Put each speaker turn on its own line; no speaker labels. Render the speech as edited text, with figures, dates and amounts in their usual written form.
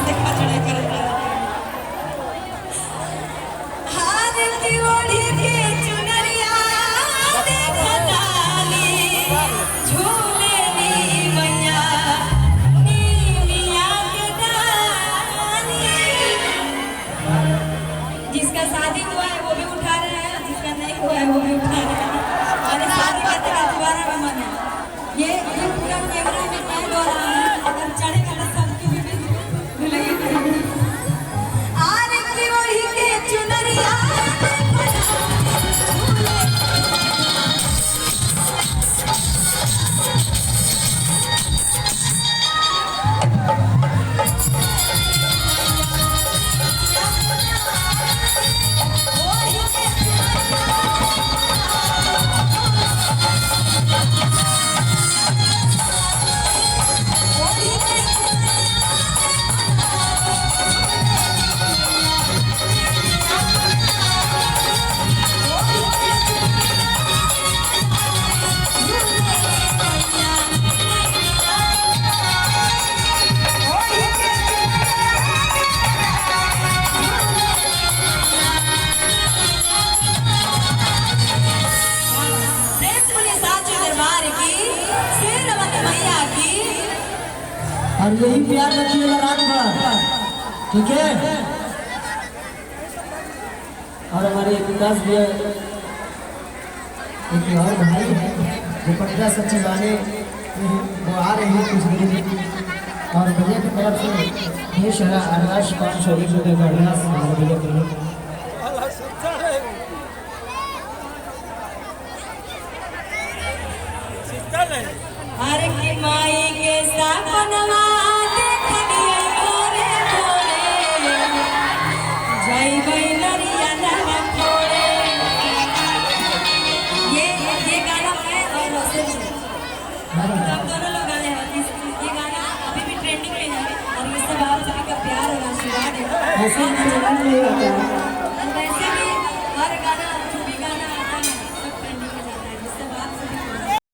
देखा चढ़ाई करता हार की ओढ़ी के चुनरिया देखा डाली झूले नी मैया नीमिया के डाली। जिसका शादी हुआ है वो भी उठा रहे हैं, जिसका नहीं हुआ है वो भी उठा रहे हैं। और शादी करते का दोबारा का मन है ये पूरा कैमरा में कैद हो रहा है। अगर चढ़े का सबकी भी लगे आर की ओढ़ी के चुनरिया
और यही प्यार रखिएगा रात भर, ठीक है। और हमारे एक विकास भैया एक और भाई है जो पटना सचिवालय वो आ रहे हैं कुछ दिन में, और भैया की तरफ से ढेर सारा अरदास 500 रुपये का अरदास हमारे भैया के लिए।
हर की माई के सपनवा देखलिए मोरे मोरे जय बैलरिया लगा फोड़े। ये गाना है और रोशन हम दोनों लोग गाने हैं। ये गाना अभी भी ट्रेंडिंग में है और ये सब आप सभी का प्यार और आशीर्वाद है।
ऐसे ही
वैसे भी हर गाना